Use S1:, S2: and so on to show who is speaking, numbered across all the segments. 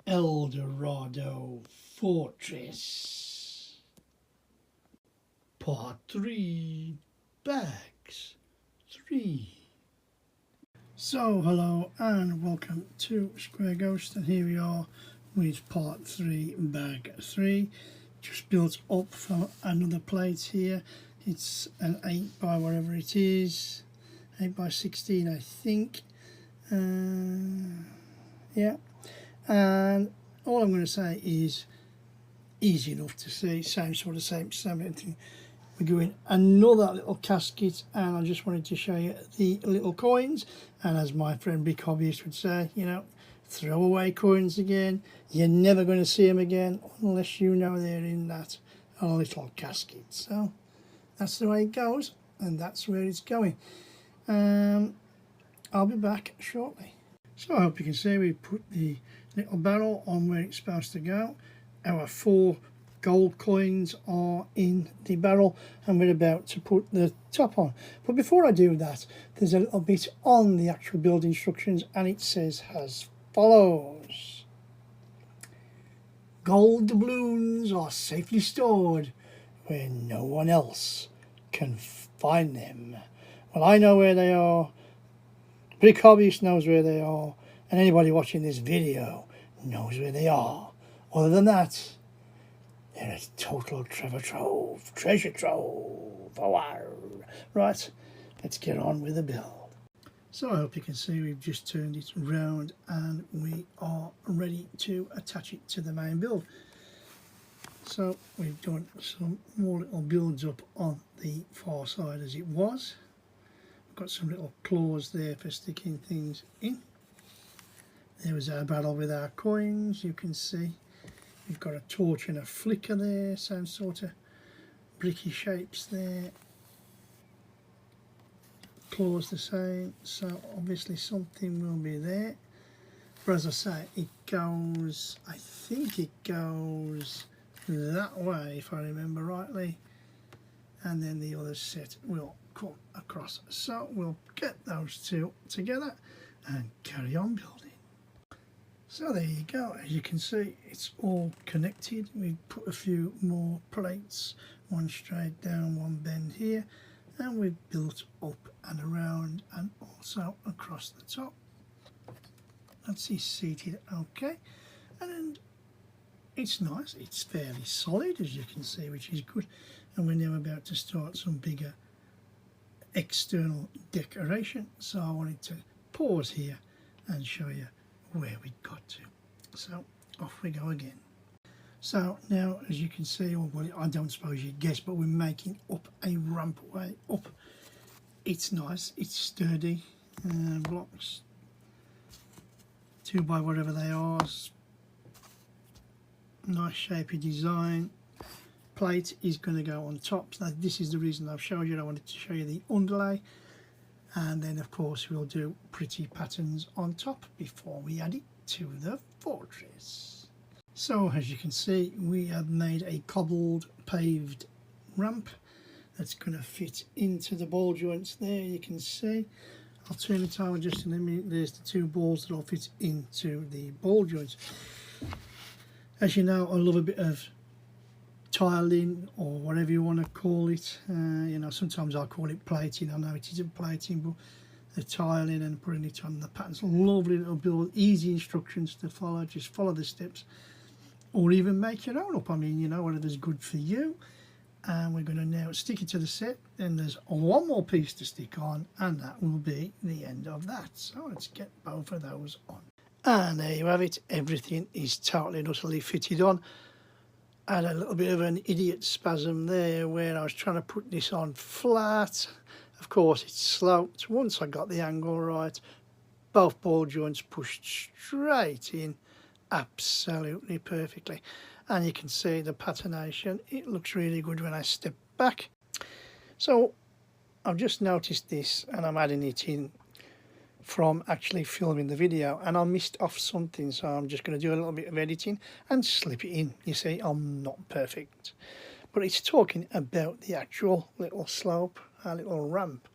S1: Eldorado Fortress. Part 3, Bags 3. So hello and welcome to Square Ghost, and here we are with part 3, bag 3. Just built up for another plate here. It's an 8 by whatever it is, 8 by 16 I think. Yeah, and all I'm going to say is easy enough to see, same thing. We're doing another little casket, and I just wanted to show you the little coins. And as my friend Big Hobbyist would say, you know, throw away coins again. You're never going to see them again unless you know they're in that little casket. So that's the way it goes, and that's where it's going. I'll be back shortly. So I hope you can see we put the little barrel on where it's supposed to go. Our 4 gold coins are in the barrel, and we're about to put the top on. But before I do that, there's a little bit on the actual build instructions, and it says as follows: gold doubloons are safely stored where no one else can find them. Well, I know where they are, Big Hobbyist knows where they are, and anybody watching this video knows where they are. Other than that, they're a total treasure trove. Oh, wow. Right, let's get on with the build. So I hope you can see we've just turned it round and we are ready to attach it to the main build. So we've done some more little builds up on the far side as it was. We've got some little claws there for sticking things in. There was our barrel with our coins, you can see. We've got a torch and a flicker there, some sort of bricky shapes there. Claws the same, so obviously something will be there. But as I say, it goes, I think it goes that way if I remember rightly. And then the other set will come across. So we'll get those two together and carry on building. So there you go, as you can see it's all connected. We've put a few more plates, one straight down, one bend here, and we've built up and around and also across the top. That's seated okay, and it's nice, it's fairly solid as you can see, which is good. And we're now about to start some bigger external decoration, so I wanted to pause here and show you where we got to. So off we go again. So now, as you can see, or well, I don't suppose you'd guess, but we're making up a rampway up. It's nice, it's sturdy, blocks 2 by whatever they are, nice shapy design. Plate is going to go on top, so this is the reason I've showed you. I wanted to show you the underlay, and then of course we'll do pretty patterns on top before we add it to the fortress. So as you can see, we have made a cobbled paved ramp that's going to fit into the ball joints there, you can see. I'll turn it over just in a minute. There's the 2 balls that will fit into the ball joints. As you know, I love a bit of tiling, or whatever you want to call it. You know, sometimes I call it plating. I know it isn't plating, but the tiling and putting it on the patterns. Lovely little build, easy instructions to follow. Just follow the steps, or even make your own up. I mean, you know, whatever's good for you. And we're going to now stick it to the set. Then there's one more piece to stick on, and that will be the end of that. So let's get both of those on. And there you have it. Everything is totally and utterly fitted on. I had a little bit of an idiot spasm there where I was trying to put this on flat. Of course it's sloped. Once I got the angle right, both ball joints pushed straight in absolutely perfectly. And you can see the patination, it looks really good when I step back. So I've just noticed this, and I'm adding it in from actually filming the video, and I missed off something, so I'm just going to do a little bit of editing and slip it in. You see, I'm not perfect, but it's talking about the actual little slope, a little ramp,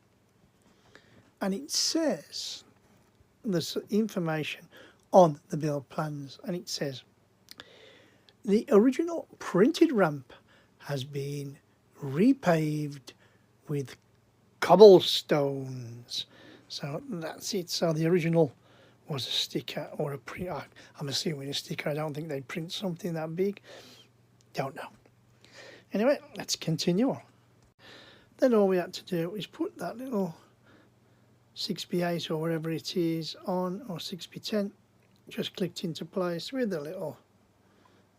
S1: and it says there's information on the build plans, and it says the original printed ramp has been repaved with cobblestones. So that's it. So the original was a sticker or a print. I'm assuming a sticker. I don't think they'd print something that big. Don't know. Anyway, let's continue on. Then all we had to do is put that little 6x8 or whatever it is on, or 6x10, just clicked into place with a little,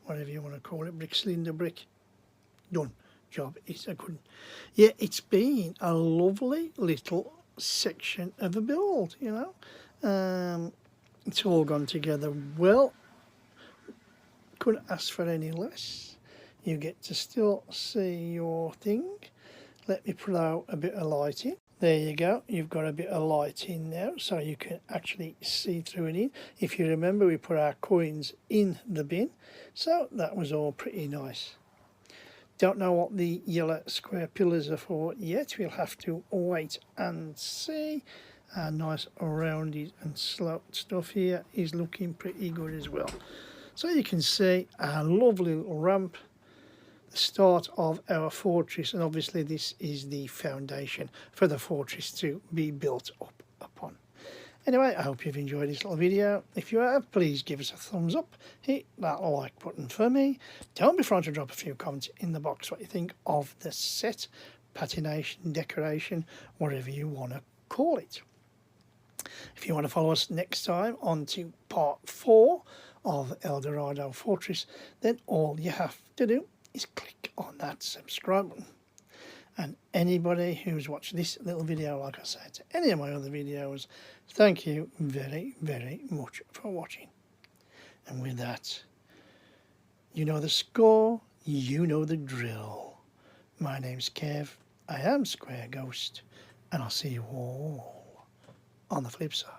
S1: whatever you want to call it, brick cylinder brick. Done. Job is a good. Yeah, it's been a lovely little section of a build, you know. It's all gone together well. Couldn't ask for any less. You get to still see your thing. Let me put out a bit of lighting. There you go. You've got a bit of light in now, so you can actually see through it in. If you remember, we put our coins in the bin, so that was all pretty nice. Don't know what the yellow square pillars are for yet. We'll have to wait and see. Our nice rounded and sloped stuff here is looking pretty good as well. So you can see our lovely little ramp, the start of our fortress, and obviously this is the foundation for the fortress to be built up upon. Anyway, I hope you've enjoyed this little video. If you have, please give us a thumbs up, hit that like button for me. Don't be afraid to drop a few comments in the box what you think of the set, patination, decoration, whatever you want to call it. If you want to follow us next time on to part 4 of Eldorado Fortress, then all you have to do is click on that subscribe button. And anybody who's watched this little video, like I said, to any of my other videos, thank you very, very much for watching. And with that, you know the score, you know the drill. My name's Kev, I am Square Ghost, and I'll see you all on the flip side.